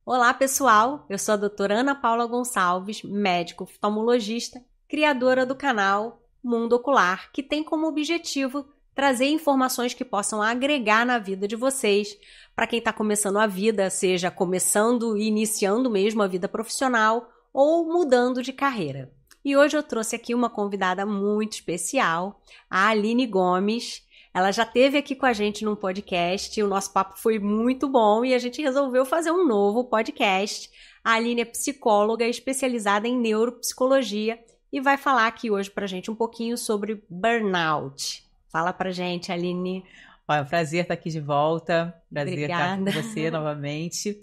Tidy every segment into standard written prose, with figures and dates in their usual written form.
Olá, pessoal! Eu sou a doutora Ana Paula Gonçalves, médico oftalmologista, criadora do canal Mundo Ocular, que tem como objetivo trazer informações que possam agregar na vida de vocês, para quem está começando a vida, seja começando e iniciando mesmo a vida profissional ou mudando de carreira. E hoje eu trouxe aqui uma convidada muito especial, a Aline Gomes. Ela já esteve aqui com a gente num podcast, o nosso papo foi muito bom e a gente resolveu fazer um novo podcast. A Aline é psicóloga especializada em neuropsicologia e vai falar aqui hoje pra gente um pouquinho sobre burnout. Fala pra gente, Aline. Olha, é um prazer estar aqui de volta, prazer estar com você novamente.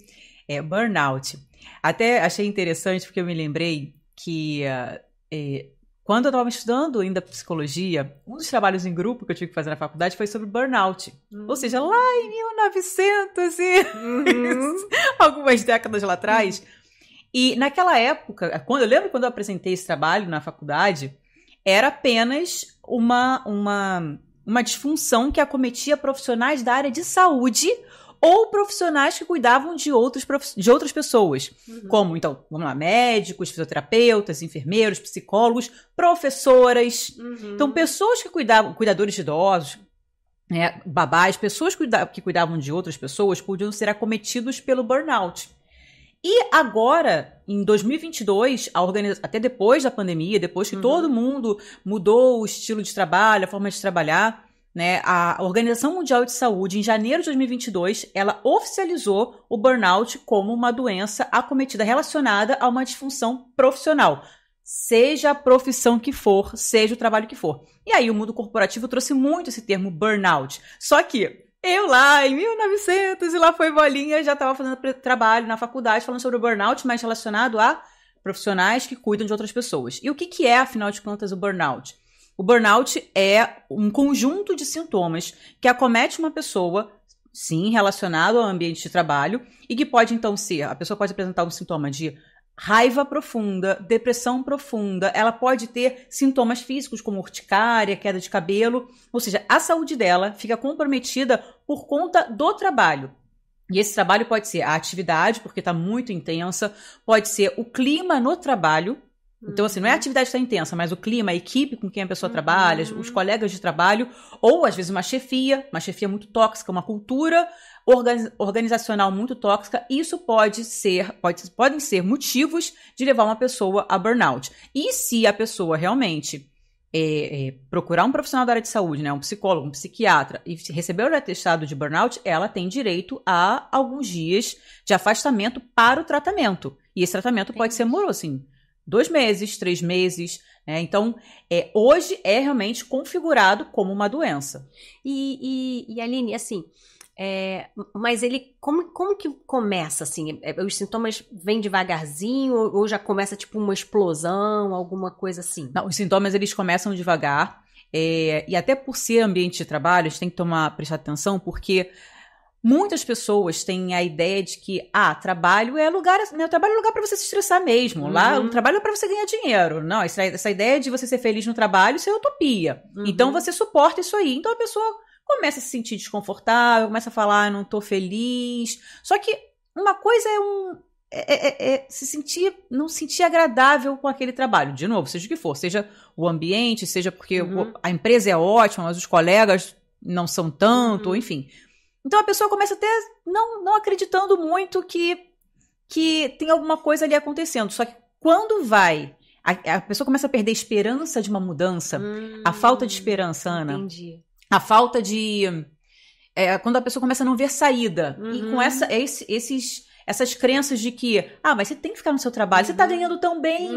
Burnout. Até achei interessante porque eu me lembrei que quando eu estava estudando ainda psicologia, um dos trabalhos em grupo que eu tive que fazer na faculdade foi sobre burnout. Ou seja, lá em 1900 algumas décadas lá atrás. E naquela época, eu lembro quando eu apresentei esse trabalho na faculdade, era apenas uma disfunção que acometia profissionais da área de saúde ou profissionais que cuidavam de outras pessoas. Como, então, vamos lá, médicos, fisioterapeutas, enfermeiros, psicólogos, professoras. Então, pessoas que cuidadores de idosos, babás, pessoas que cuidavam de outras pessoas podiam ser acometidos pelo burnout. E agora, em 2022, até depois da pandemia, depois que todo mundo mudou o estilo de trabalho, a forma de trabalhar, né, a Organização Mundial de Saúde, em janeiro de 2022, ela oficializou o burnout como uma doença acometida relacionada a uma disfunção profissional. Seja a profissão que for, seja o trabalho que for. E aí o mundo corporativo trouxe muito esse termo burnout. Só que eu lá em 1900 e lá foi bolinha, já estava fazendo trabalho na faculdade falando sobre o burnout, mas relacionado a profissionais que cuidam de outras pessoas. E o que é, afinal de contas, o burnout? O burnout é um conjunto de sintomas que acomete uma pessoa, sim, relacionado ao ambiente de trabalho, e que pode, então, a pessoa pode apresentar um sintoma de raiva profunda, depressão profunda, ela pode ter sintomas físicos como urticária, queda de cabelo, ou seja, a saúde dela fica comprometida por conta do trabalho. E esse trabalho pode ser a atividade, porque está muito intensa, pode ser o clima no trabalho. Então, assim, não é a atividade que está intensa, mas o clima, a equipe com quem a pessoa trabalha, os colegas de trabalho, ou às vezes uma chefia muito tóxica, uma cultura organizacional muito tóxica. Isso podem ser motivos de levar uma pessoa a burnout. E se a pessoa realmente procurar um profissional da área de saúde, né, um psicólogo, um psiquiatra, e receber o atestado de burnout, ela tem direito a alguns dias de afastamento para o tratamento. E esse tratamento pode ser moroso, assim, 2 meses, 3 meses, né? Então, hoje é realmente configurado como uma doença. E Aline, assim, mas ele, como que começa, assim? Os sintomas vêm devagarzinho ou já começa tipo uma explosão, alguma coisa assim? Não, os sintomas, eles começam devagar, e até por ser ambiente de trabalho, a gente tem que prestar atenção, porque muitas pessoas têm a ideia de que trabalho é lugar, né? O trabalho é lugar para você se estressar mesmo. Lá, o trabalho é para você ganhar dinheiro. Não, essa ideia de você ser feliz no trabalho, isso é utopia. Então você suporta isso aí. Então a pessoa começa a se sentir desconfortável, começa a falar, não tô feliz. Só que uma coisa não se sentir agradável com aquele trabalho. De novo, seja o que for, seja o ambiente, seja porque a empresa é ótima, mas os colegas não são tanto, enfim. Então a pessoa começa até não acreditando muito que tem alguma coisa ali acontecendo. Só que quando a pessoa começa a perder a esperança de uma mudança, a falta de esperança, Ana. Entendi. A falta de... quando a pessoa começa a não ver saída. E com essas crenças de que, mas você tem que ficar no seu trabalho, você tá ganhando tão bem,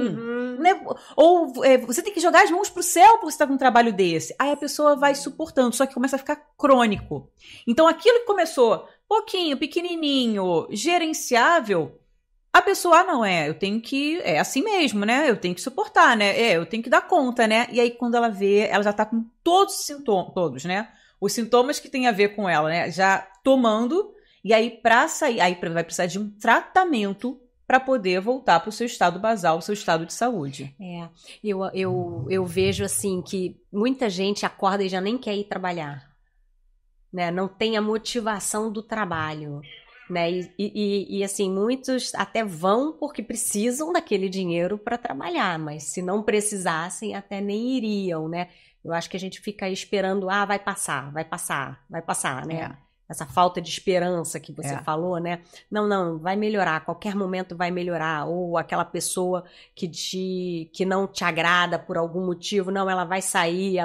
né? Ou você tem que jogar as mãos pro céu porque você tá com um trabalho desse. Aí a pessoa vai suportando, só que começa a ficar crônico. Então aquilo que começou pouquinho, pequenininho, gerenciável, a pessoa, eu tenho que, é assim mesmo, né? Eu tenho que suportar, né? Eu tenho que dar conta, né? E aí quando ela vê, ela já tá com todos os sintomas, todos, né? Os sintomas que tem a ver com ela, né? Já tomando. E aí, para sair, vai precisar de um tratamento para poder voltar para o seu estado basal, o seu estado de saúde. Eu vejo assim que muita gente acorda e já nem quer ir trabalhar, né? Não tem a motivação do trabalho. né? E assim, muitos até vão porque precisam daquele dinheiro para trabalhar, mas se não precisassem, até nem iriam, né? Eu acho que a gente fica aí esperando, vai passar, né? Essa falta de esperança que você falou, né? Não, vai melhorar, a qualquer momento vai melhorar. Ou aquela pessoa que não te agrada por algum motivo, não, ela vai sair,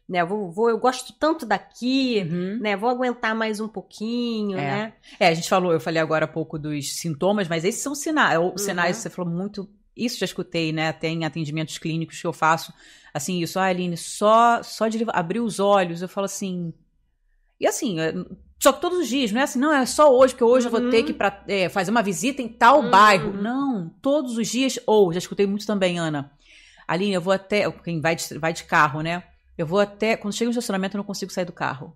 né? Eu gosto tanto daqui, né? Vou aguentar mais um pouquinho, né? Eu falei agora há pouco dos sintomas, mas esses são sinais. Sinais, você falou muito, isso já escutei, né? Até em atendimentos clínicos que eu faço, assim, isso, Aline, só de abrir os olhos, eu falo assim. E assim, só que todos os dias, não é assim, não, é só hoje, porque hoje eu vou ter que fazer uma visita em tal bairro. Não, todos os dias, já escutei muito também, Ana. Aline, eu vou até, quem vai de carro, né? Eu vou até, quando chega no estacionamento, eu não consigo sair do carro.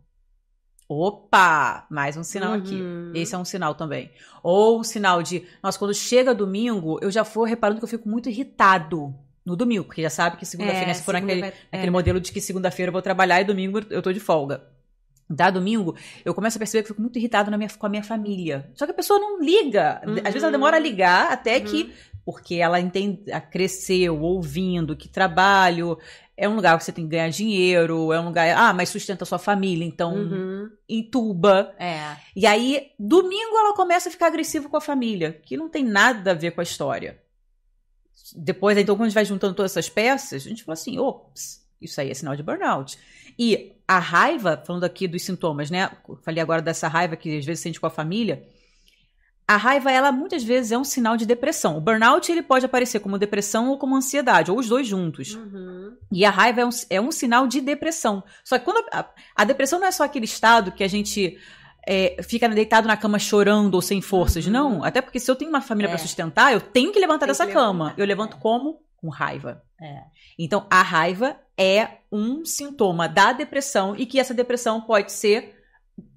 Opa! Mais um sinal aqui. Esse é um sinal também. Ou um sinal de, nossa, quando chega domingo, eu já vou reparando que eu fico muito irritado no domingo, porque já sabe que segunda-feira, se for naquele modelo de que segunda-feira eu vou trabalhar e domingo eu tô de folga. Da domingo, eu começo a perceber que eu fico muito irritado com a minha família. Só que a pessoa não liga. Às vezes ela demora a ligar até que... Porque ela cresceu ouvindo que trabalho é um lugar que você tem que ganhar dinheiro, é um lugar... mas sustenta a sua família, então entuba. E aí, domingo ela começa a ficar agressiva com a família, que não tem nada a ver com a história. Depois, então, quando a gente vai juntando todas essas peças, a gente fala assim, ops, isso aí é sinal de burnout. E a raiva, falando aqui dos sintomas, né? Falei agora dessa raiva que às vezes sente com a família. A raiva, ela muitas vezes é um sinal de depressão. O burnout, ele pode aparecer como depressão ou como ansiedade, ou os dois juntos. E a raiva é um sinal de depressão. Só que quando a depressão não é só aquele estado que a gente fica deitado na cama chorando ou sem forças. Não, até porque se eu tenho uma família para sustentar, eu tenho que levantar dessa cama. Eu levanto como? Com raiva. Então, a raiva é um sintoma da depressão e que essa depressão pode ser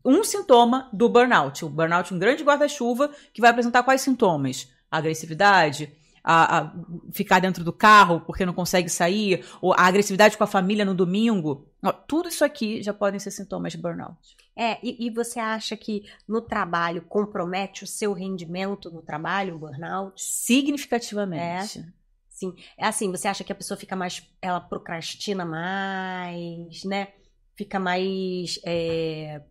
um sintoma do burnout. O burnout é um grande guarda-chuva que vai apresentar quais sintomas? A agressividade, a ficar dentro do carro porque não consegue sair, ou a agressividade com a família no domingo. Tudo isso aqui já podem ser sintomas de burnout. E você acha que no trabalho compromete o seu rendimento no trabalho, o burnout? Significativamente. Sim, assim, você acha que a pessoa fica mais, ela procrastina mais, né? Fica mais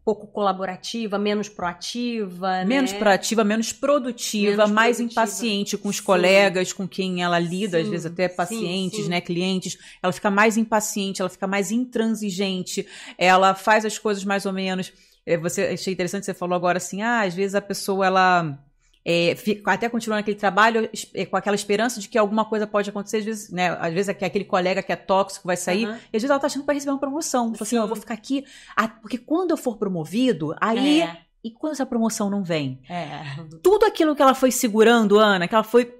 pouco colaborativa, menos proativa, menos proativa, menos produtiva, mais impaciente com os colegas, com quem ela lida, às vezes até pacientes, né, clientes. Ela fica mais impaciente, ela fica mais intransigente, ela faz as coisas mais ou menos. Achei interessante, você falou agora assim, às vezes a pessoa, ela... até continuando aquele trabalho com aquela esperança de que alguma coisa pode acontecer, às vezes é que aquele colega que é tóxico vai sair, e às vezes ela tá achando que vai receber uma promoção. Fala assim, eu vou ficar aqui, porque quando eu for promovido, aí... E quando essa promoção não vem? Tudo aquilo que ela foi segurando, Ana, que ela foi...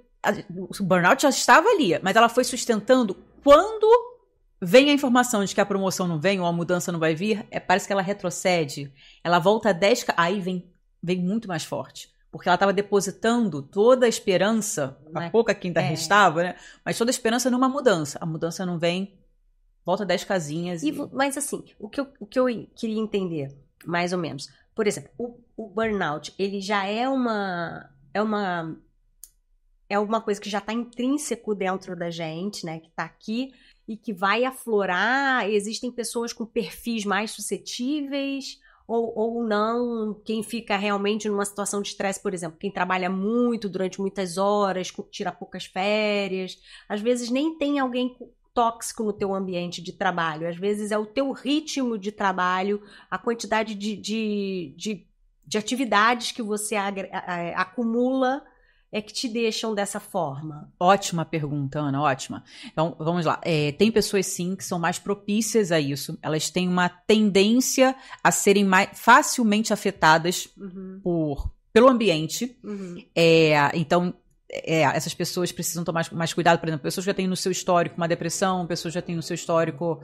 O burnout já estava ali, mas ela foi sustentando. Quando vem a informação de que a promoção não vem ou a mudança não vai vir, parece que ela retrocede. Ela volta a 10... Aí vem muito mais forte. Porque ela estava depositando toda a esperança, a pouca que ainda restava, né? Mas toda a esperança numa mudança. A mudança não vem, volta 10 casinhas. Mas assim, o que eu queria entender, mais ou menos, por exemplo, o burnout, ele já é uma coisa que já está intrínseco dentro da gente, né? Que está aqui e que vai aflorar. Existem pessoas com perfis mais suscetíveis... Ou não, quem fica realmente numa situação de estresse, por exemplo, quem trabalha muito durante muitas horas, tira poucas férias, às vezes nem tem alguém tóxico no teu ambiente de trabalho, às vezes é o teu ritmo de trabalho, a quantidade de atividades que você acumula que te deixam dessa forma? Ótima pergunta, Ana, ótima. Então, vamos lá. Tem pessoas, sim, que são mais propícias a isso. Elas têm uma tendência a serem mais facilmente afetadas pelo ambiente. Então, essas pessoas precisam tomar mais cuidado. Por exemplo, pessoas que já têm no seu histórico uma depressão, pessoas que já têm no seu histórico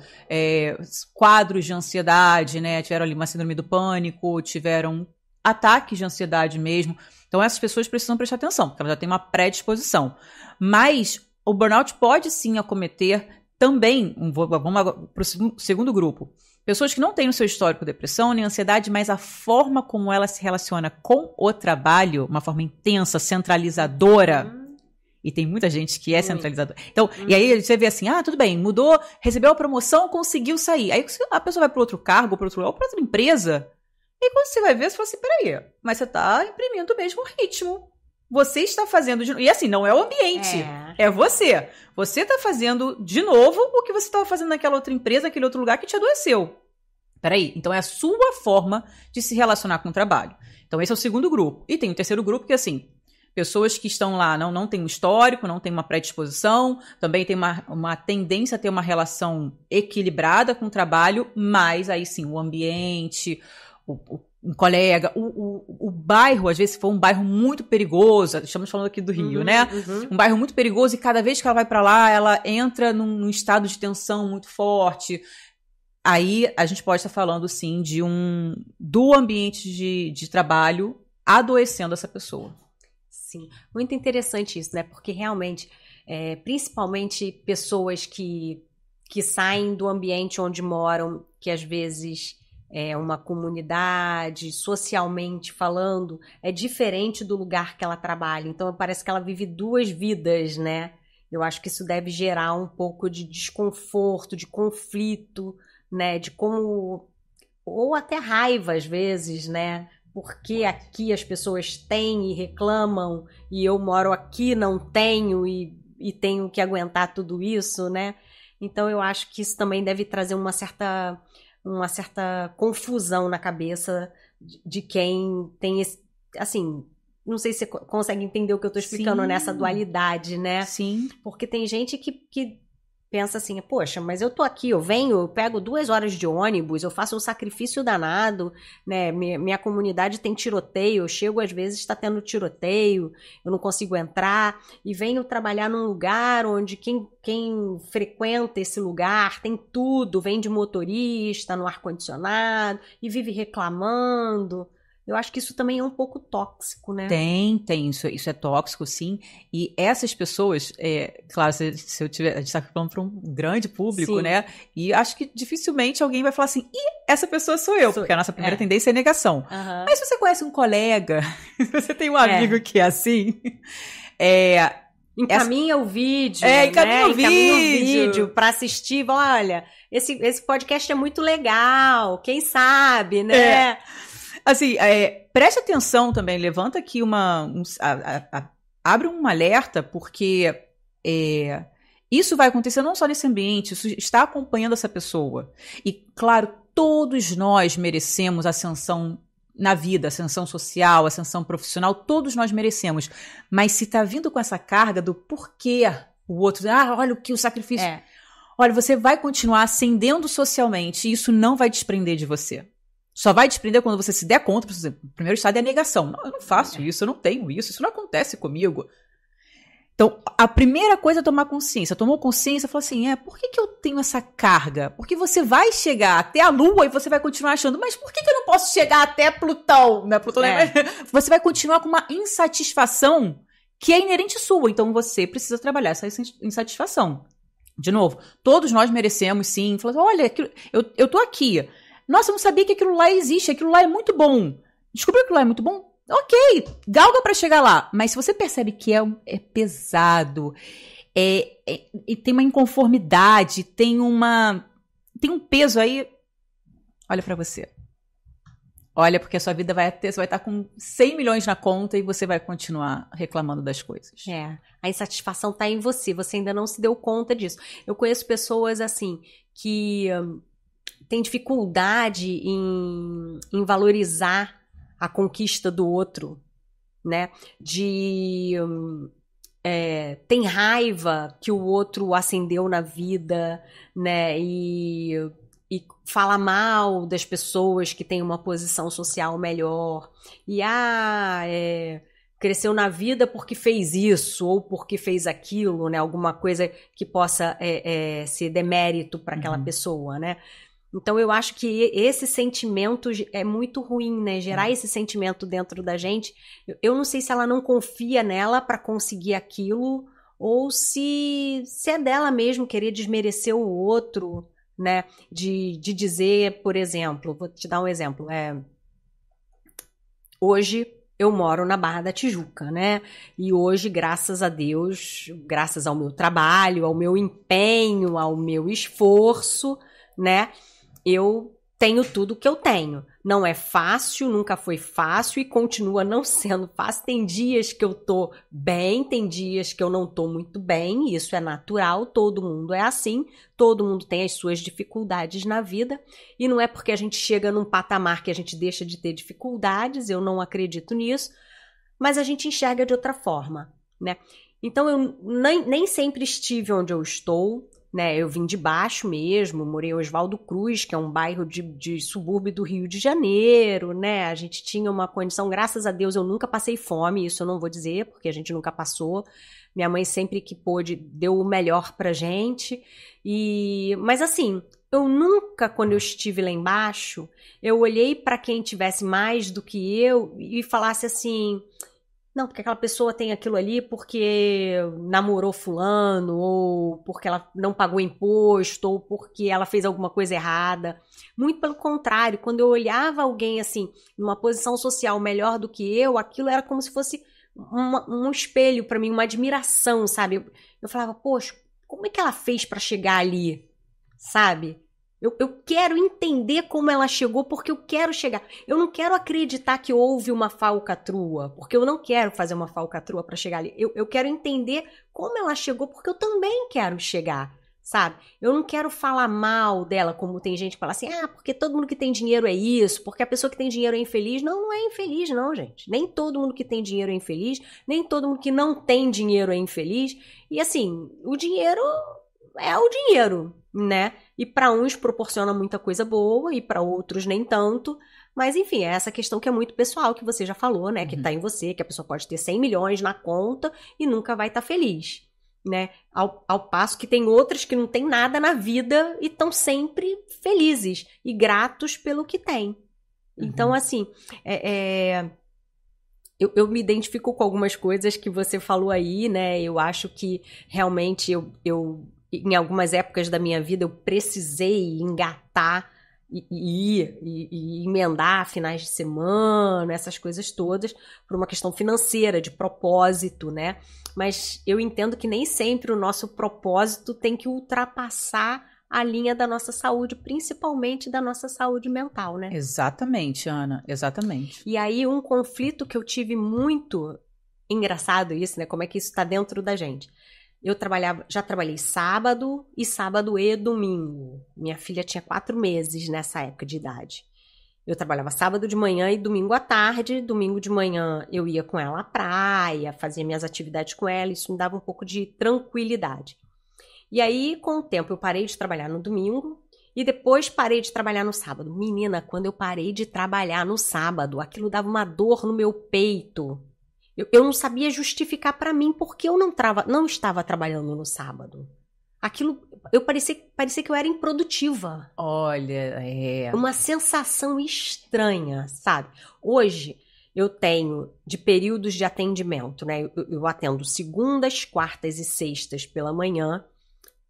quadros de ansiedade, né? Tiveram ali uma síndrome do pânico, tiveram ataques de ansiedade mesmo. Então, essas pessoas precisam prestar atenção, porque elas já têm uma predisposição. Mas o burnout pode sim acometer também, vamos para o segundo grupo, Pessoas que não têm no seu histórico depressão nem ansiedade, mas a forma como ela se relaciona com o trabalho, uma forma intensa, centralizadora. E tem muita gente que é centralizadora. Então, e aí você vê assim, tudo bem, mudou, recebeu a promoção, conseguiu sair. Aí a pessoa vai para outro cargo, para outra empresa, e quando você vai ver, você fala assim, peraí, mas você tá imprimindo o mesmo ritmo. Você está fazendo de novo. E assim, não é o ambiente, é você. Você está fazendo de novo o que você estava fazendo naquela outra empresa, naquele outro lugar que te adoeceu. Peraí, então é a sua forma de se relacionar com o trabalho. Então esse é o segundo grupo. E tem o terceiro grupo que, assim, pessoas que estão lá não têm um histórico, não têm uma predisposição, também tem uma tendência a ter uma relação equilibrada com o trabalho, mas aí sim, o ambiente, um colega, o bairro, às vezes, se for um bairro muito perigoso, estamos falando aqui do Rio, né? Um bairro muito perigoso e cada vez que ela vai para lá, ela entra num estado de tensão muito forte. Aí a gente pode estar falando, sim, do ambiente de trabalho adoecendo essa pessoa. Sim, muito interessante isso, né? Porque realmente, principalmente pessoas que saem do ambiente onde moram, que às vezes é uma comunidade, socialmente falando, é diferente do lugar que ela trabalha. Então parece que ela vive duas vidas, né? Eu acho que isso deve gerar um pouco de desconforto, de conflito, né? De como... ou até raiva às vezes, né? Porque aqui as pessoas têm e reclamam e eu moro aqui, não tenho e tenho que aguentar tudo isso, né? Então eu acho que isso também deve trazer uma certa confusão na cabeça de quem tem esse... Assim, não sei se você consegue entender o que eu estou explicando nessa dualidade, né? Sim. Porque tem gente que pensa assim, poxa, mas eu tô aqui, eu pego 2 horas de ônibus, eu faço um sacrifício danado, né? Minha comunidade tem tiroteio, eu chego às vezes está tendo tiroteio, eu não consigo entrar, e venho trabalhar num lugar onde quem frequenta esse lugar tem tudo, vem de motorista, no ar-condicionado, e vive reclamando. Eu acho que isso também é um pouco tóxico, né? Tem, isso é tóxico, sim. E essas pessoas, claro, se eu tiver, a gente está falando para um grande público, sim, né? E acho que dificilmente alguém vai falar assim, essa pessoa sou eu, porque a nossa primeira tendência é negação. Uhum. Mas se você conhece um colega, se você tem um amigo que é assim, encaminha o vídeo, encaminha o vídeo para assistir. Olha, esse podcast é muito legal, quem sabe, né? Assim, preste atenção também, levanta aqui abre um alerta, porque isso vai acontecer não só nesse ambiente, isso está acompanhando essa pessoa. E, claro, todos nós merecemos ascensão na vida, ascensão social, ascensão profissional, todos nós merecemos. Mas se está vindo com essa carga do porquê o outro, olha o que o sacrifício... Olha, você vai continuar ascendendo socialmente e isso não vai desprender de você. Só vai desprender quando você se der conta, por exemplo, o primeiro estado é a negação. Não, eu não faço isso, eu não tenho isso não acontece comigo. Então, a primeira coisa é tomar consciência. Tomou consciência, falou assim, por que eu tenho essa carga? Porque você vai chegar até a Lua e você vai continuar achando, mas por que eu não posso chegar até Plutão? Né? Plutão Você vai continuar com uma insatisfação que é inerente sua. Então, você precisa trabalhar essa insatisfação. De novo, todos nós merecemos, sim. Falar, olha, eu tô aqui. Nossa, eu não sabia que aquilo lá existe, aquilo lá é muito bom. Descobriu que aquilo lá é muito bom? Ok, galga pra chegar lá. Mas se você percebe que é pesado, e tem uma inconformidade, tem um peso aí, olha pra você. Olha, porque a sua vida você vai estar com 100 milhões na conta e você vai continuar reclamando das coisas. A insatisfação tá em você ainda não se deu conta disso. Eu conheço pessoas assim, que... tem dificuldade em valorizar a conquista do outro, né? Tem raiva que o outro ascendeu na vida, né? E fala mal das pessoas que têm uma posição social melhor. E cresceu na vida porque fez isso ou porque fez aquilo, né? Alguma coisa que possa ser demérito para aquela pessoa, né? Então, eu acho que esse sentimento é muito ruim, né? Gerar esse sentimento dentro da gente. Eu não sei se ela não confia nela para conseguir aquilo ou se é dela mesmo querer desmerecer o outro, né? De dizer, por exemplo, vou te dar um exemplo. Hoje eu moro na Barra da Tijuca, né? E hoje, graças a Deus, graças ao meu trabalho, ao meu empenho, ao meu esforço, né? Eu tenho tudo que eu tenho. Não é fácil, nunca foi fácil e continua não sendo fácil. Tem dias que eu tô bem, tem dias que eu não tô muito bem, e isso é natural, todo mundo é assim, todo mundo tem as suas dificuldades na vida, e não é porque a gente chega num patamar que a gente deixa de ter dificuldades, eu não acredito nisso, mas a gente enxerga de outra forma, né? Então eu nem sempre estive onde eu estou, né, eu vim de baixo mesmo, morei em Oswaldo Cruz, que é um bairro de subúrbio do Rio de Janeiro, né, a gente tinha uma condição, graças a Deus eu nunca passei fome, isso eu não vou dizer, porque a gente nunca passou, minha mãe sempre que pôde deu o melhor pra gente, mas assim, eu nunca, quando eu estive lá embaixo, eu olhei pra quem tivesse mais do que eu e falasse assim... Não, porque aquela pessoa tem aquilo ali porque namorou fulano, ou porque ela não pagou imposto, ou porque ela fez alguma coisa errada. Muito pelo contrário, quando eu olhava alguém assim, numa posição social melhor do que eu, aquilo era como se fosse um espelho para mim, uma admiração, sabe? Eu falava, poxa, como é que ela fez para chegar ali, sabe? Eu quero entender como ela chegou, porque eu quero chegar. Eu não quero acreditar que houve uma falcatrua, porque eu não quero fazer uma falcatrua para chegar ali. Eu quero entender como ela chegou, porque eu também quero chegar, sabe? Eu não quero falar mal dela, como tem gente que fala assim, porque todo mundo que tem dinheiro é isso, porque a pessoa que tem dinheiro é infeliz. Não, não é infeliz não, gente. Nem todo mundo que tem dinheiro é infeliz, nem todo mundo que não tem dinheiro é infeliz. E assim, o dinheiro é o dinheiro, né? E para uns proporciona muita coisa boa e para outros nem tanto. Mas enfim, é essa questão que é muito pessoal, que você já falou, né? Que tá em você, que a pessoa pode ter 100 milhões na conta e nunca vai estar feliz, né? Ao passo que tem outras que não tem nada na vida e estão sempre felizes e gratos pelo que têm. Então, assim, eu me identifico com algumas coisas que você falou aí, né? Eu acho que realmente em algumas épocas da minha vida eu precisei engatar e emendar finais de semana, essas coisas todas, por uma questão financeira, de propósito, né? Mas eu entendo que nem sempre o nosso propósito tem que ultrapassar a linha da nossa saúde, principalmente da nossa saúde mental, né? Exatamente, Ana, exatamente. E aí um conflito que eu tive muito, engraçado isso, né? Como é que isso está dentro da gente. Eu já trabalhei sábado e domingo. Minha filha tinha 4 meses nessa época de idade. Eu trabalhava sábado de manhã e domingo à tarde. Domingo de manhã eu ia com ela à praia, fazia minhas atividades com ela. Isso me dava um pouco de tranquilidade. E aí, com o tempo, eu parei de trabalhar no domingo e depois parei de trabalhar no sábado. Menina, quando eu parei de trabalhar no sábado, aquilo dava uma dor no meu peito. Eu não sabia justificar para mim porque eu não estava trabalhando no sábado. Aquilo, parecia que eu era improdutiva. Olha, uma sensação estranha, sabe? Hoje eu tenho de períodos de atendimento, né? Eu atendo segundas, quartas e sextas pela manhã.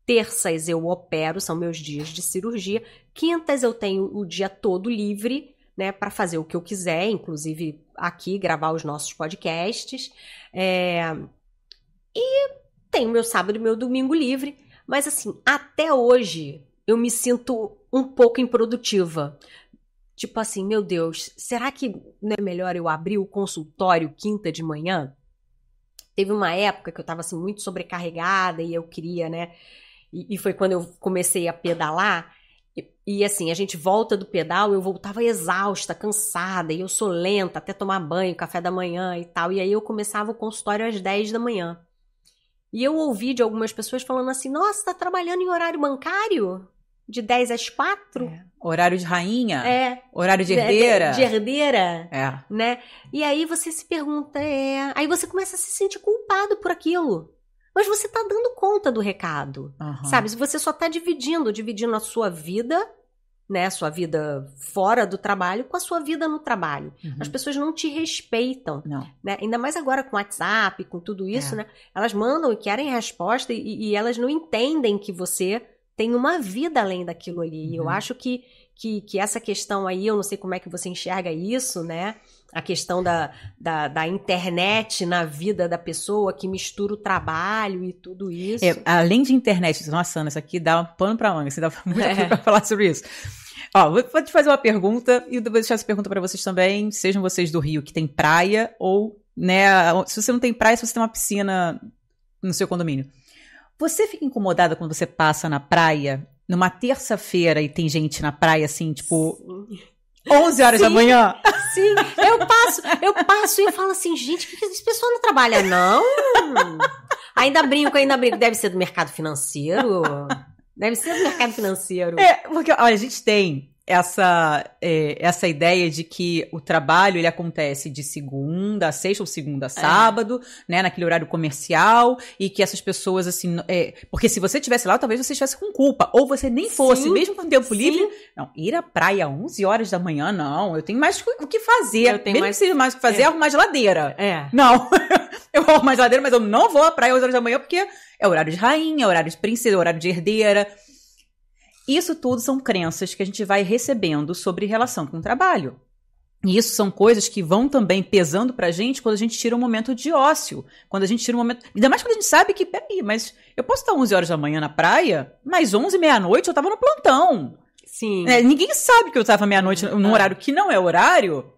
Terças eu opero, são meus dias de cirurgia. Quintas eu tenho o dia todo livre, né, para fazer o que eu quiser, inclusive aqui, gravar os nossos podcasts. E tenho meu sábado e meu domingo livre. Mas assim, até hoje eu me sinto um pouco improdutiva. Tipo assim, meu Deus, será que não é melhor eu abrir o consultório quinta de manhã? Teve uma época que eu estava assim, muito sobrecarregada e eu queria, né? E foi quando eu comecei a pedalar. E assim, a gente volta do pedal, eu voltava exausta, cansada, e eu sou lenta até tomar banho, café da manhã e tal. E aí eu começava o consultório às 10 da manhã. E eu ouvi de algumas pessoas falando assim, nossa, tá trabalhando em horário bancário? De 10 às 4? Horário de rainha? Horário de herdeira? De herdeira, né? E aí você se pergunta, aí você começa a se sentir culpado por aquilo. Mas você tá dando conta do recado, sabe? Se você só tá dividindo a sua vida, né? Sua vida fora do trabalho com a sua vida no trabalho. As pessoas não te respeitam, né? Ainda mais agora com WhatsApp, com tudo isso, né? Elas mandam e querem resposta e elas não entendem que você tem uma vida além daquilo ali. Eu acho que essa questão aí, eu não sei como é que você enxerga isso, né? A questão da internet na vida da pessoa, que mistura o trabalho e tudo isso. Além de internet, nossa, Ana, isso aqui dá um pano pra manga, dá muito coisa pra falar sobre isso. Ó, vou te fazer uma pergunta e vou deixar essa pergunta pra vocês também, sejam vocês do Rio que tem praia ou, né, se você não tem praia, se você tem uma piscina no seu condomínio. Você fica incomodada quando você passa na praia numa terça-feira e tem gente na praia assim, tipo, 11 horas da manhã? Sim, eu passo e falo assim, gente, por que esse pessoal não trabalha, não? Ainda brinco, deve ser do mercado financeiro. Deve ser do mercado financeiro. Porque, olha, a gente tem essa ideia de que o trabalho, ele acontece de segunda a sexta ou segunda a sábado, né, naquele horário comercial, e que essas pessoas, assim, porque se você estivesse lá, talvez você estivesse com culpa, ou você nem fosse, mesmo com tempo livre, não, ir à praia às 11 horas da manhã, não, eu tenho mais o que fazer, mesmo que seja mais o que fazer, arrumar geladeira. Não, eu arrumo a geladeira, mas eu não vou à praia às 11 horas da manhã, porque é horário de rainha, horário de princesa, horário de herdeira. Isso tudo são crenças que a gente vai recebendo sobre relação com o trabalho. E isso são coisas que vão também pesando pra gente quando a gente tira um momento de ócio. Quando a gente tira um momento... Ainda mais quando a gente sabe que, peraí, mas eu posso estar 11 horas da manhã na praia, mas 11, meia-noite eu tava no plantão. Sim. Ninguém sabe que eu tava meia-noite num horário que não é horário,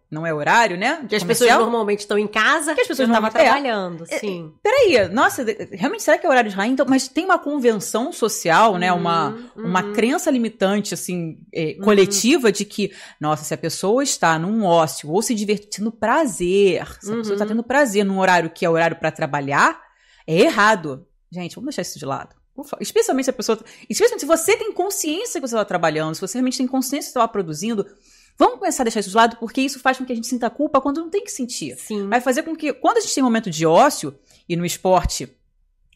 né? Que as pessoas normalmente estão em casa, que as pessoas eu tava trabalhando, sim. Peraí, nossa, realmente será que é horário de rainha? Então, mas tem uma convenção social, né? Uma crença limitante, assim, coletiva de que, nossa, se a pessoa está num ócio ou se divertindo prazer, se a pessoa está tendo prazer num horário que é horário para trabalhar, é errado. Gente, vamos deixar isso de lado. Especialmente se você tem consciência que você está trabalhando, se você realmente tem consciência que você está produzindo, vamos começar a deixar isso de lado, porque isso faz com que a gente sinta culpa quando não tem que sentir. Sim. Vai fazer com que, quando a gente tem um momento de ócio, e no esporte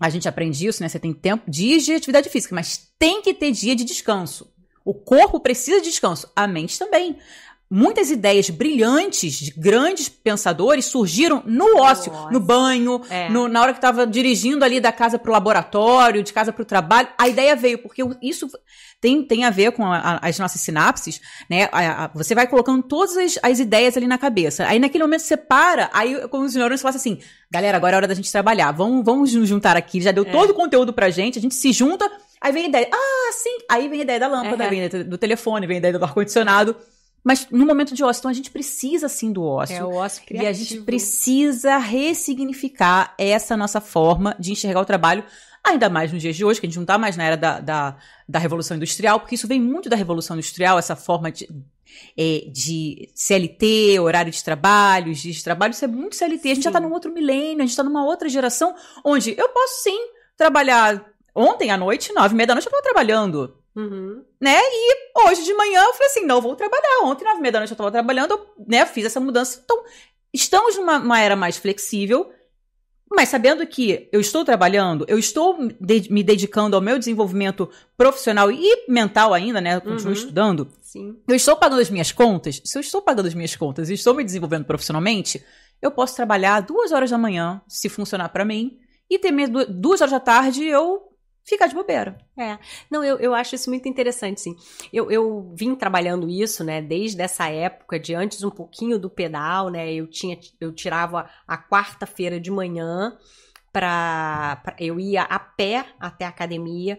a gente aprende isso, né? Você tem dias de atividade física, mas tem que ter dia de descanso. O corpo precisa de descanso, a mente também. Muitas ideias brilhantes de grandes pensadores surgiram no ócio, no banho, na hora que estava dirigindo ali da casa para o laboratório, de casa para o trabalho. A ideia veio, porque isso tem a ver com as nossas sinapses, né? Você vai colocando todas as ideias ali na cabeça. Aí naquele momento você para, aí como os neurônios falam assim, galera, agora é hora da gente trabalhar, vamos nos juntar aqui, já deu todo o conteúdo pra gente, a gente se junta, aí vem a ideia, sim, aí vem a ideia da lâmpada, vem a ideia do telefone, vem a ideia do ar-condicionado. Mas no momento de ócio, então a gente precisa sim do ócio. É o ócio criativo. E a gente precisa ressignificar essa nossa forma de enxergar o trabalho, ainda mais nos dias de hoje, que a gente não está mais na era da Revolução Industrial, porque isso vem muito da Revolução Industrial, essa forma de CLT, horário de trabalho, dias de trabalho, isso é muito CLT. A gente já está num outro milênio, a gente está numa outra geração, onde eu posso sim trabalhar ontem à noite, 9h30 da noite, eu estava trabalhando. Né? E hoje de manhã eu falei assim, não, eu vou trabalhar. Ontem, 9h30 da noite eu estava trabalhando, né? Fiz essa mudança. Então, estamos numa era mais flexível, mas sabendo que eu estou trabalhando, eu estou me dedicando ao meu desenvolvimento profissional e mental ainda, né? Eu continuo estudando. Sim. Eu estou pagando as minhas contas. Se eu estou pagando as minhas contas e estou me desenvolvendo profissionalmente, eu posso trabalhar 2 horas da manhã, se funcionar para mim, e ter 2 horas da tarde eu ficar de bobeira. Não, eu acho isso muito interessante, sim. Eu vim trabalhando isso, né, desde essa época, de antes um pouquinho do pedal, né, eu tirava a quarta-feira de manhã eu ia a pé até a academia,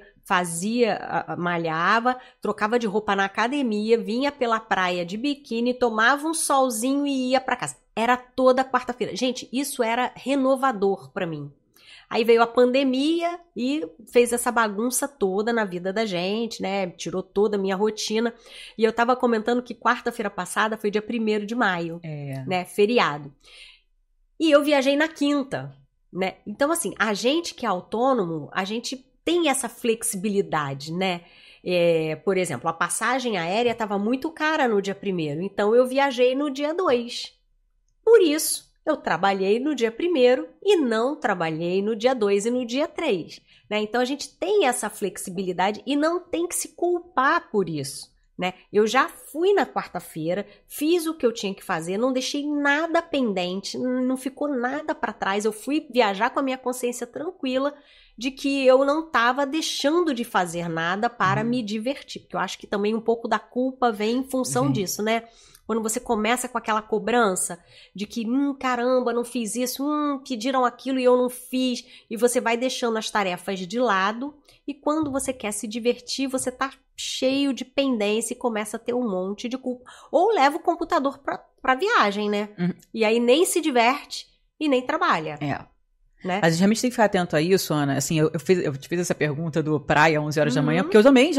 malhava, trocava de roupa na academia, vinha pela praia de biquíni, tomava um solzinho e ia para casa. Era toda quarta-feira. Gente, isso era renovador para mim. Aí veio a pandemia e fez essa bagunça toda na vida da gente, né? Tirou toda a minha rotina. E eu tava comentando que quarta-feira passada foi dia 1º de maio, né? Feriado. E eu viajei na quinta, né? Então, assim, a gente que é autônomo, a gente tem essa flexibilidade, né? Por exemplo, a passagem aérea estava muito cara no dia 1º, então eu viajei no dia 2. Por isso, eu trabalhei no dia 1º e não trabalhei no dia 2 e no dia 3, né? Então, a gente tem essa flexibilidade e não tem que se culpar por isso, né? Eu já fui na quarta-feira, fiz o que eu tinha que fazer, não deixei nada pendente, não ficou nada para trás. Eu fui viajar com a minha consciência tranquila de que eu não estava deixando de fazer nada para me divertir. Porque eu acho que também um pouco da culpa vem em função disso, né? Quando você começa com aquela cobrança de que, caramba, não fiz isso, pediram aquilo e eu não fiz, e você vai deixando as tarefas de lado, e quando você quer se divertir, você tá cheio de pendência e começa a ter um monte de culpa. Ou leva o computador pra viagem, né? E aí nem se diverte e nem trabalha. Né? A gente realmente tem que ficar atento a isso, Ana. Assim, eu te fiz essa pergunta do praia 11 horas da manhã, porque eu também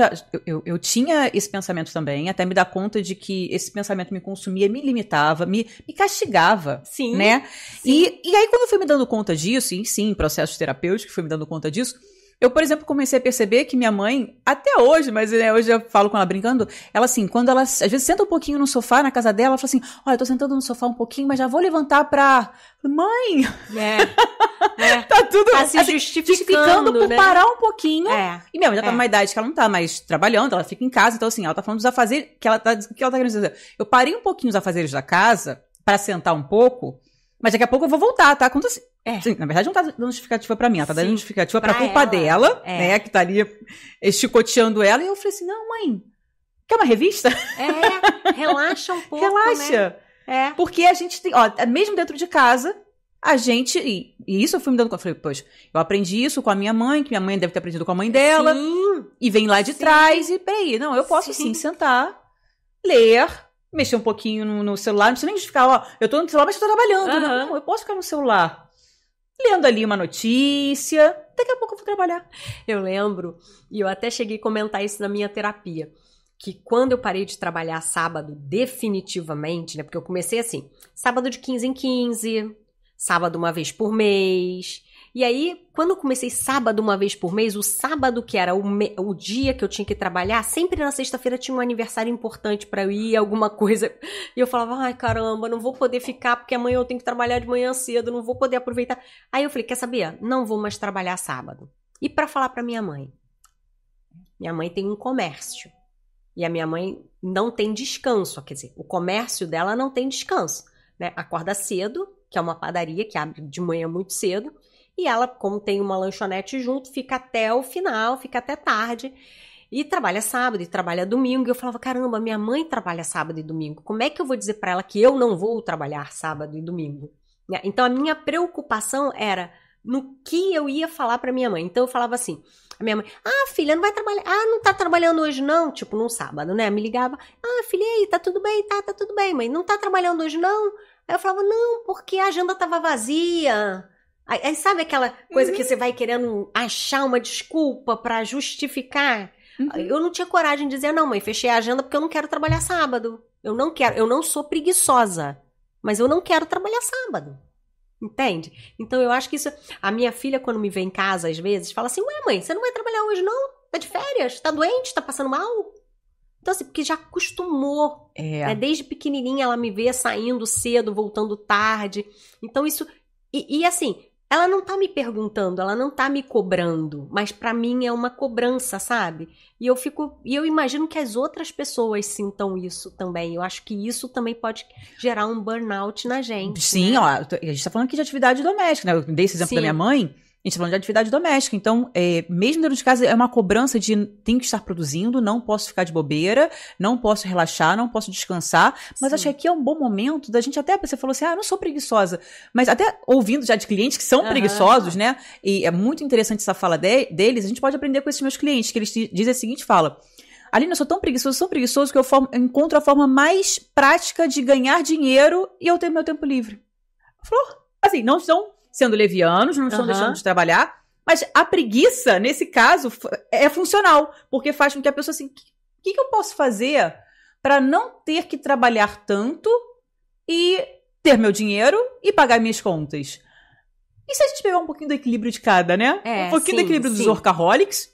eu tinha esse pensamento também, até me dar conta de que esse pensamento me consumia, me limitava, me castigava, Sim, né? Sim. E aí, quando eu fui me dando conta disso, e sim, processos terapêuticos, fui me dando conta disso, eu, por exemplo, comecei a perceber que minha mãe, até hoje, mas né, hoje eu falo com ela brincando, ela assim, quando ela às vezes senta um pouquinho no sofá na casa dela, ela fala assim, olha, eu tô sentando no sofá um pouquinho, mas já vou levantar pra... Mãe! Tá tudo tá se assim, justificando por né? parar um pouquinho. E minha mãe já tá numa idade que ela não tá mais trabalhando, ela fica em casa, então assim, ela tá falando dos afazeres, que ela tá querendo dizer. Eu parei um pouquinho os afazeres da casa, pra sentar um pouco, mas daqui a pouco eu vou voltar, tá? Quando assim, na verdade não tá dando justificativa pra mim, ela tá dando justificativa pra culpa dela, né, que tá ali chicoteando ela, e eu falei assim, não, mãe, quer uma revista? Relaxa um pouco, Relaxa. Né? Porque a gente tem, ó, mesmo dentro de casa, a gente, e isso eu fui me dando conta, eu falei, poxa, eu aprendi isso com a minha mãe, que minha mãe deve ter aprendido com a mãe dela, e vem lá de trás, e peraí, não, eu posso sim sentar, ler, mexer um pouquinho no celular, não precisa nem ficar, ó, eu tô no celular, mas eu tô trabalhando. Não, eu posso ficar no celular, lendo ali uma notícia, daqui a pouco eu vou trabalhar. Eu lembro, e eu até cheguei a comentar isso na minha terapia, que quando eu parei de trabalhar sábado, definitivamente, né, porque eu comecei assim, sábado de 15 em 15, sábado uma vez por mês. E aí, quando eu comecei sábado uma vez por mês, o sábado que era o dia que eu tinha que trabalhar, sempre na sexta-feira tinha um aniversário importante pra eu ir, alguma coisa. E eu falava, ai caramba, não vou poder ficar porque amanhã eu tenho que trabalhar de manhã cedo, não vou poder aproveitar. Aí eu falei, quer saber? Não vou mais trabalhar sábado. E pra falar pra minha mãe? Minha mãe tem um comércio. E a minha mãe não tem descanso, quer dizer, o comércio dela não tem descanso, né? Acorda cedo, que é uma padaria que abre de manhã muito cedo, e ela, como tem uma lanchonete junto, fica até o final, fica até tarde, e trabalha sábado, e trabalha domingo, e eu falava, caramba, minha mãe trabalha sábado e domingo, como é que eu vou dizer pra ela que eu não vou trabalhar sábado e domingo? Então a minha preocupação era no que eu ia falar pra minha mãe, então eu falava assim, a minha mãe, filha, não vai trabalhar, não tá trabalhando hoje não, tipo num sábado, né, me ligava, filha, e aí, tá tudo bem, tá tudo bem, mãe, não tá trabalhando hoje não? Aí eu falava, não, porque a agenda tava vazia. Aí sabe aquela coisa que você vai querendo achar uma desculpa pra justificar? Eu não tinha coragem de dizer, não, mãe, fechei a agenda porque eu não quero trabalhar sábado. Eu não sou preguiçosa, mas eu não quero trabalhar sábado. Entende? Então eu acho que isso... A minha filha, quando me vê em casa, às vezes, fala assim, ué, mãe, você não vai trabalhar hoje não? Tá de férias? Tá doente? Tá passando mal? Então, assim, porque já acostumou. Né? Desde pequenininha ela me vê saindo cedo, voltando tarde. Então, isso... E assim, ela não tá me perguntando, ela não tá me cobrando. Mas pra mim é uma cobrança, sabe? E eu imagino que as outras pessoas sintam isso também. Eu acho que isso também pode gerar um burnout na gente. Sim, né? ó, a gente tá falando aqui de atividade doméstica, né? Eu dei esse exemplo da minha mãe. A gente tá falando de atividade doméstica, então, mesmo dentro de casa, é uma cobrança de tenho que estar produzindo, não posso ficar de bobeira, não posso relaxar, não posso descansar, mas acho que aqui é um bom momento da gente até, você falou assim, eu não sou preguiçosa, mas até ouvindo já de clientes que são preguiçosos, né, e é muito interessante essa fala deles, a gente pode aprender com esses meus clientes, que eles dizem a seguinte fala, Aline, eu sou tão preguiçoso que eu encontro a forma mais prática de ganhar dinheiro e eu tenho meu tempo livre. Falou, assim, não estão sendo levianos, não estão deixando de trabalhar, mas a preguiça, nesse caso, é funcional, porque faz com que a pessoa assim, o que eu posso fazer para não ter que trabalhar tanto e ter meu dinheiro e pagar minhas contas? E se a gente pegar um pouquinho do equilíbrio de cada, né? Um pouquinho do equilíbrio dos workaholics,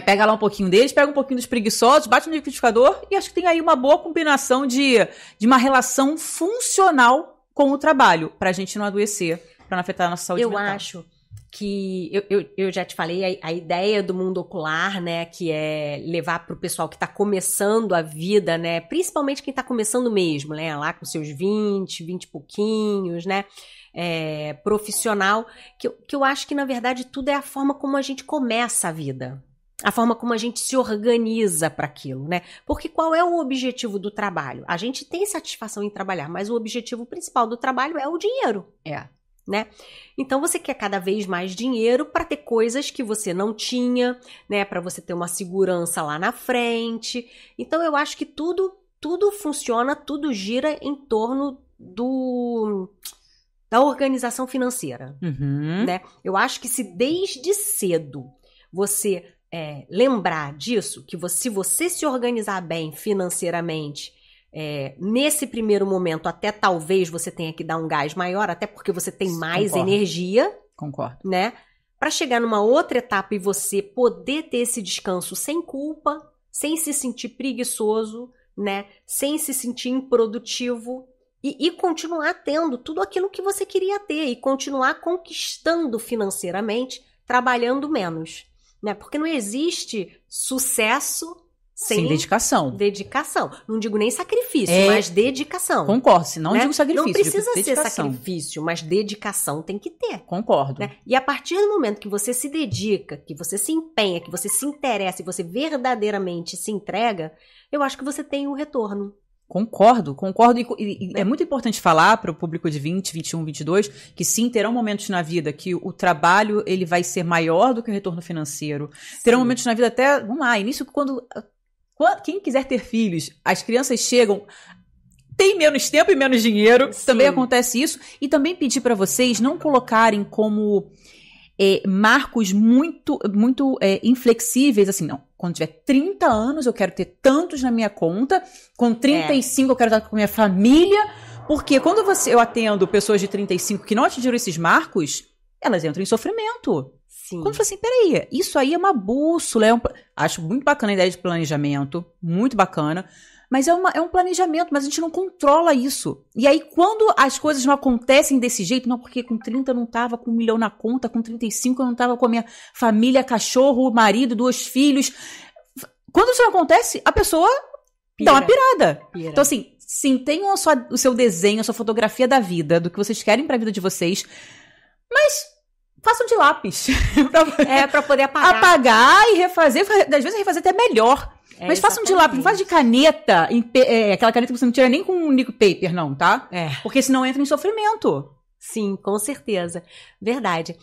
pega lá um pouquinho deles, pega um pouquinho dos preguiçosos, bate no liquidificador e acho que tem aí uma boa combinação de uma relação funcional com o trabalho, pra gente não adoecer, pra não afetar a nossa saúde mental. Eu acho que, eu já te falei, a ideia do mundo ocular, né, que é levar pro pessoal que tá começando a vida, né, principalmente quem tá começando mesmo, né, lá com seus 20 e pouquinhos, né, profissional, que eu acho que, na verdade, tudo é a forma como a gente começa a vida. A forma como a gente se organiza para aquilo, né? Porque qual é o objetivo do trabalho? A gente tem satisfação em trabalhar, mas o objetivo principal do trabalho é o dinheiro. Né? Então você quer cada vez mais dinheiro para ter coisas que você não tinha, né? Para você ter uma segurança lá na frente. Então eu acho que tudo funciona, tudo gira em torno da organização financeira, né? Eu acho que se desde cedo você lembrar disso, que se você se organizar bem financeiramente, nesse primeiro momento, até talvez você tenha que dar um gás maior, até porque você tem mais energia. Concordo. Né? Para chegar numa outra etapa e você poder ter esse descanso sem culpa, sem se sentir preguiçoso, né? Sem se sentir improdutivo e continuar tendo tudo aquilo que você queria ter e continuar conquistando financeiramente, trabalhando menos. Né? Porque não existe sucesso sem dedicação. Não digo nem sacrifício, mas dedicação. Concordo, se não digo sacrifício. Não precisa ser sacrifício, mas dedicação tem que ter. Concordo. Né? E a partir do momento que você se dedica, que você se empenha, que você se interessa e você verdadeiramente se entrega, eu acho que você tem o retorno. Concordo. E é muito importante falar para o público de 20, 21, 22, que sim, terão momentos na vida que o trabalho ele vai ser maior do que o retorno financeiro. Terão momentos na vida até, vamos lá, início quem quiser ter filhos, as crianças chegam, tem menos tempo e menos dinheiro, também acontece isso. E também pedir para vocês não colocarem como marcos muito inflexíveis, assim, não. Quando tiver 30 anos, eu quero ter tantos na minha conta. Com 35, eu quero estar com a minha família. Porque quando eu atendo pessoas de 35 que não atingiram esses marcos, elas entram em sofrimento. Sim. Quando eu falo assim, peraí, isso aí é uma bússola. Acho muito bacana a ideia de planejamento. Muito bacana. Mas é um planejamento, mas a gente não controla isso. E aí, quando as coisas não acontecem desse jeito, não, porque com 30 eu não tava com 1 milhão na conta, com 35 eu não tava com a minha família, cachorro, marido, 2 filhos. Quando isso não acontece, a pessoa dá uma pirada. Então, assim, sim, tenham o seu desenho, a sua fotografia da vida, do que vocês querem pra vida de vocês, mas façam de lápis. Pra poder apagar. Apagar e refazer, às vezes refazer até melhor. Mas façam de lápis, não faz de caneta, aquela caneta que você não tira nem com um nickel paper, não, tá? Porque senão entra em sofrimento. Sim, com certeza. Verdade.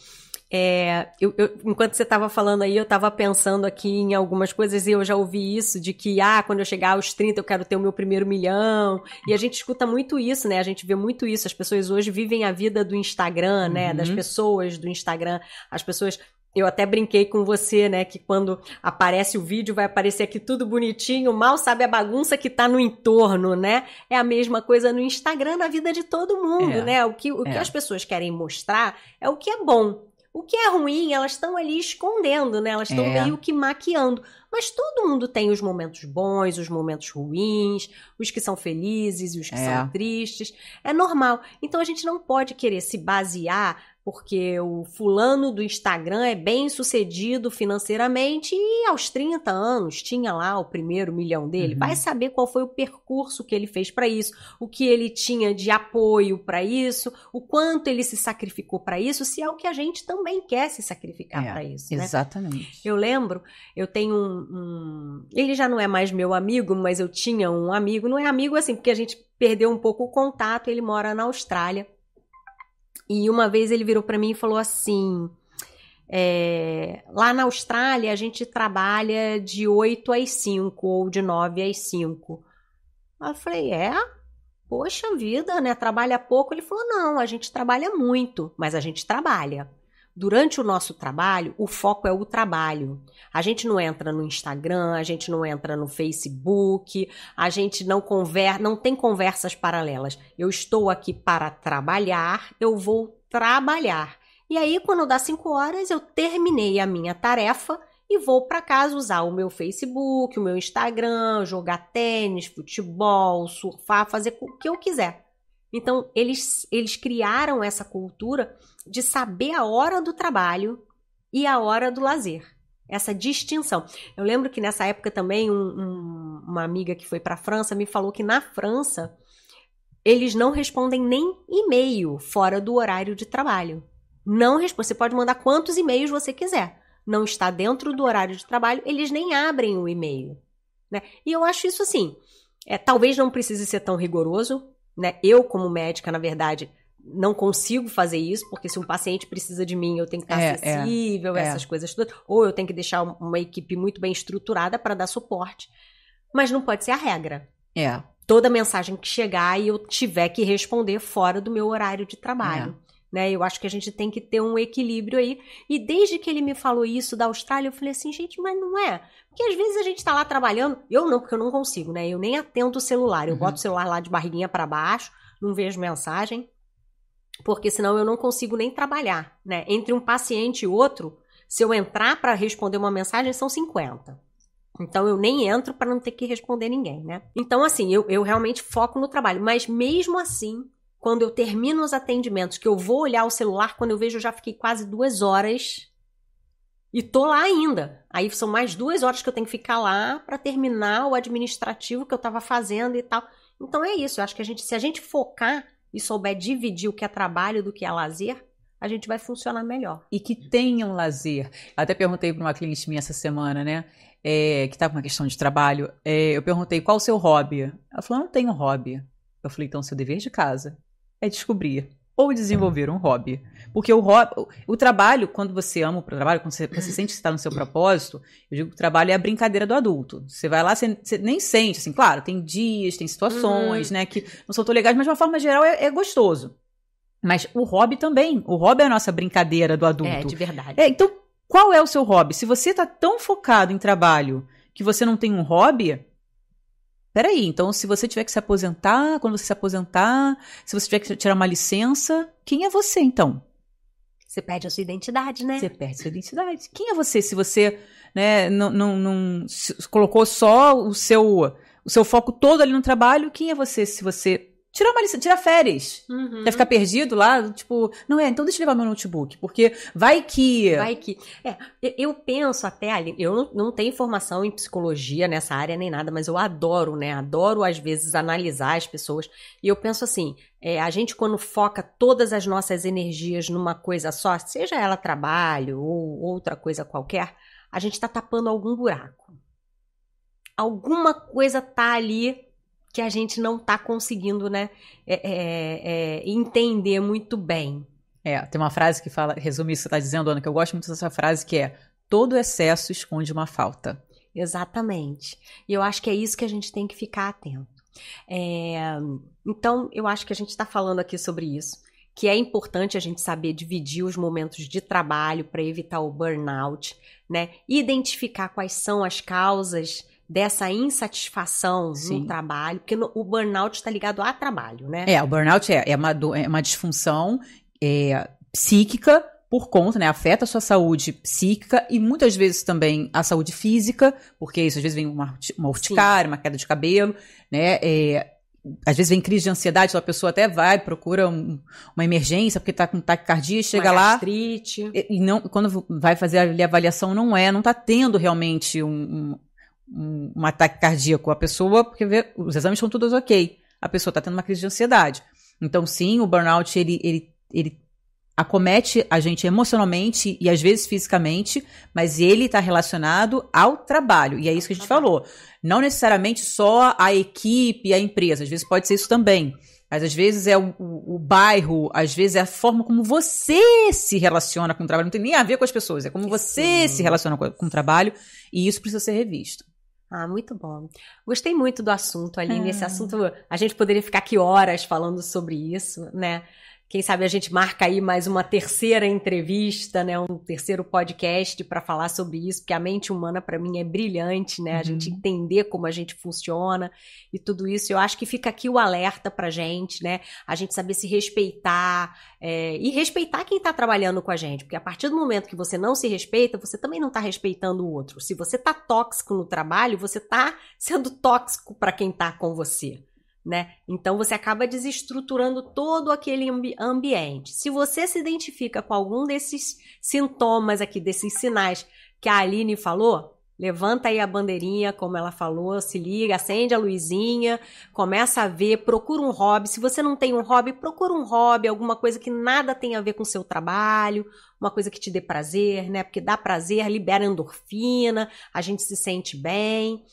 Enquanto você estava falando aí, eu estava pensando aqui em algumas coisas e eu já ouvi isso, de que, quando eu chegar aos 30 eu quero ter o meu primeiro milhão. E a gente escuta muito isso, né? A gente vê muito isso. As pessoas hoje vivem a vida do Instagram, né? Das pessoas do Instagram. As pessoas... Eu até brinquei com você, né, que quando aparece o vídeo vai aparecer aqui tudo bonitinho, mal sabe a bagunça que tá no entorno, né? É a mesma coisa no Instagram, na vida de todo mundo, né? O que as pessoas querem mostrar é o que é bom. O que é ruim, elas estão ali escondendo, né? Elas estão meio que maquiando. Mas todo mundo tem os momentos bons, os momentos ruins, os que são felizes e os que são tristes. É normal. Então a gente não pode querer se basear porque o fulano do Instagram é bem sucedido financeiramente e aos 30 anos tinha lá o primeiro milhão dele. Vai saber qual foi o percurso que ele fez para isso, o que ele tinha de apoio para isso, o quanto ele se sacrificou para isso, se é o que a gente também quer se sacrificar para isso. Né? Exatamente. Eu lembro, eu tenho ele já não é mais meu amigo, mas eu tinha um amigo, não é amigo assim, porque a gente perdeu um pouco o contato, ele mora na Austrália. E uma vez ele virou para mim e falou assim, lá na Austrália a gente trabalha de 8 às 5 ou de 9 às 5. Aí eu falei, poxa vida, né? Trabalha pouco? Ele falou, não, a gente trabalha muito, mas a gente trabalha. Durante o nosso trabalho, o foco é o trabalho. A gente não entra no Instagram, a gente não entra no Facebook, a gente não tem conversas paralelas. Eu estou aqui para trabalhar, eu vou trabalhar. E aí, quando dá 5 horas, eu terminei a minha tarefa e vou para casa usar o meu Facebook, o meu Instagram, jogar tênis, futebol, surfar, fazer o que eu quiser. Então, eles criaram essa cultura de saber a hora do trabalho e a hora do lazer. Essa distinção. Eu lembro que nessa época também uma amiga que foi para a França me falou que na França eles não respondem nem e-mail fora do horário de trabalho. Não responde. Você pode mandar quantos e-mails você quiser. Não está dentro do horário de trabalho, eles nem abrem o e-mail, né? E eu acho isso assim, talvez não precise ser tão rigoroso, né? Eu, como médica, na verdade, não consigo fazer isso, porque se um paciente precisa de mim, eu tenho que estar acessível, essas coisas todas, ou eu tenho que deixar uma equipe muito bem estruturada para dar suporte, mas não pode ser a regra. Toda mensagem que chegar e eu tiver que responder fora do meu horário de trabalho. Né? Eu acho que a gente tem que ter um equilíbrio aí. E desde que ele me falou isso da Austrália, eu falei assim, gente, mas não é. Porque às vezes a gente tá lá trabalhando, eu não, porque eu não consigo, né? Eu nem atento o celular. Eu boto o celular lá de barriguinha para baixo, não vejo mensagem, porque senão eu não consigo nem trabalhar, né? Entre um paciente e outro, se eu entrar para responder uma mensagem, são 50. Então eu nem entro para não ter que responder ninguém, né? Então assim, eu realmente foco no trabalho. Mas mesmo assim, quando eu termino os atendimentos, que eu vou olhar o celular, quando eu vejo, eu já fiquei quase 2 horas e tô lá ainda. Aí são mais 2 horas que eu tenho que ficar lá para terminar o administrativo que eu tava fazendo e tal. Então é isso, eu acho que se a gente focar e souber dividir o que é trabalho do que é lazer, a gente vai funcionar melhor. E que tenham lazer. Eu até perguntei para uma cliente minha essa semana, né? Que estava com uma questão de trabalho. Eu perguntei, qual o seu hobby? Ela falou, não tenho hobby. Eu falei, então seu dever de casa é descobrir ou desenvolver um hobby. Porque o trabalho, quando você ama o trabalho, quando você sente que está no seu propósito, eu digo que o trabalho é a brincadeira do adulto. Você vai lá, você nem sente, assim, claro, tem dias, tem situações, né, que não são tão legais, mas de uma forma geral é gostoso. Mas o hobby também, o hobby é a nossa brincadeira do adulto. De verdade. Então, qual é o seu hobby? Se você está tão focado em trabalho que você não tem um hobby... Peraí, então se você tiver que se aposentar, quando você se aposentar, se você tiver que tirar uma licença, quem é você então? Você perde a sua identidade, né? Você perde a sua identidade. Quem é você se você, né, não colocou só o seu foco todo ali no trabalho? Quem é você se você tirar uma licença, tirar férias? Vai ficar perdido lá? Tipo, então deixa eu levar meu notebook, porque vai que... Eu penso até ali, eu não tenho formação em psicologia nessa área nem nada, mas eu adoro, né? Adoro, às vezes, analisar as pessoas. E eu penso assim, a gente quando foca todas as nossas energias numa coisa só, seja ela trabalho ou outra coisa qualquer, a gente tá tapando algum buraco. Alguma coisa tá ali que a gente não está conseguindo, né, entender muito bem. Tem uma frase que resume isso que você está dizendo, Ana, que eu gosto muito dessa frase, que é: todo excesso esconde uma falta. Exatamente. E eu acho que é isso que a gente tem que ficar atento. Então, eu acho que a gente está falando aqui sobre isso, que é importante a gente saber dividir os momentos de trabalho para evitar o burnout, né, identificar quais são as causas dessa insatisfação no trabalho, porque o burnout está ligado a trabalho, né? O burnout é uma disfunção psíquica por conta, né? Afeta a sua saúde psíquica e muitas vezes também a saúde física, porque isso às vezes vem uma urticária, uma queda de cabelo, né? Às vezes vem crise de ansiedade, então a pessoa até procura uma emergência porque está com taquicardia, chega lá... gastrite. E não, quando vai fazer a avaliação, não está tendo realmente um ataque cardíaco, a pessoa, porque os exames estão todos ok, a pessoa está tendo uma crise de ansiedade. Então, sim, o burnout, ele acomete a gente emocionalmente e às vezes fisicamente, mas ele está relacionado ao trabalho, e é isso que a gente falou. Não necessariamente só a equipe, a empresa, às vezes pode ser isso também, mas às vezes é o bairro, às vezes é a forma como você se relaciona com o trabalho, não tem nem a ver com as pessoas, é como você se relaciona com o trabalho, e isso precisa ser revisto. Muito bom. Gostei muito do assunto, Aline. Esse assunto, a gente poderia ficar aqui horas falando sobre isso, né? Quem sabe a gente marca aí mais uma terceira entrevista, né? Um terceiro podcast para falar sobre isso, porque a mente humana para mim é brilhante, né? A gente entender como a gente funciona e tudo isso. Eu acho que fica aqui o alerta pra gente, né? A gente saber se respeitar e respeitar quem tá trabalhando com a gente, porque a partir do momento que você não se respeita, você também não tá respeitando o outro. Se você tá tóxico no trabalho, você tá sendo tóxico para quem tá com você. Né? Então você acaba desestruturando todo aquele ambiente. Se você se identifica com algum desses sintomas aqui, desses sinais que a Aline falou, levanta aí a bandeirinha, como ela falou, se liga, acende a luzinha, começa a ver, procura um hobby. Se você não tem um hobby, procura um hobby, alguma coisa que nada tem a ver com o seu trabalho, uma coisa que te dê prazer, né? Porque dá prazer, libera endorfina, a gente se sente bem.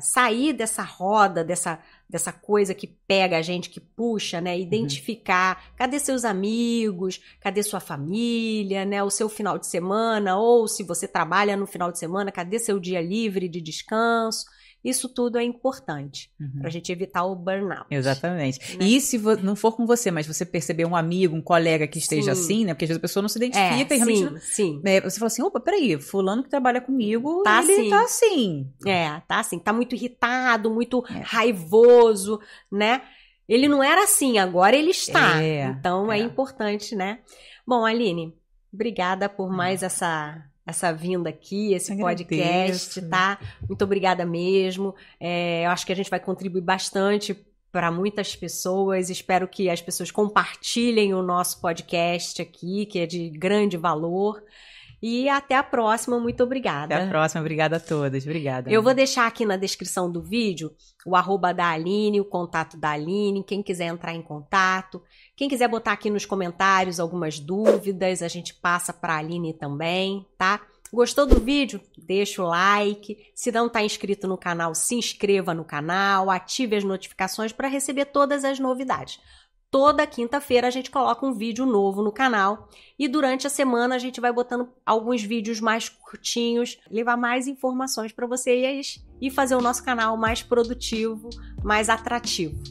Sair dessa roda, dessa coisa que pega a gente, que puxa, né? Identificar, cadê seus amigos, cadê sua família, né? O seu final de semana, ou se você trabalha no final de semana, cadê seu dia livre de descanso? Isso tudo é importante para a gente evitar o burnout. Exatamente. Né? E se não for com você, mas você perceber um amigo, um colega que esteja assim, né? Porque às vezes a pessoa não se identifica e realmente... Sim. Você fala assim, opa, peraí, fulano que trabalha comigo, tá ele assim. tá assim. Tá assim, tá muito irritado, muito raivoso, né? Ele não era assim, agora ele está. Então é importante, né? Bom, Aline, obrigada por mais essa vinda aqui, esse podcast, tá? Muito obrigada mesmo. Eu acho que a gente vai contribuir bastante para muitas pessoas. Espero que as pessoas compartilhem o nosso podcast aqui, que é de grande valor. E até a próxima, muito obrigada. Até a próxima, obrigada a todas, obrigada. Eu vou deixar aqui na descrição do vídeo o @ da Aline, o contato da Aline, quem quiser entrar em contato. Quem quiser botar aqui nos comentários algumas dúvidas, a gente passa para a Aline também, tá? Gostou do vídeo? Deixa o like. Se não está inscrito no canal, se inscreva no canal, ative as notificações para receber todas as novidades. Toda quinta-feira a gente coloca um vídeo novo no canal e durante a semana a gente vai botando alguns vídeos mais curtinhos, levar mais informações para vocês e fazer o nosso canal mais produtivo, mais atrativo.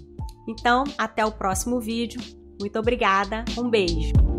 Então, até o próximo vídeo. Muito obrigada, um beijo!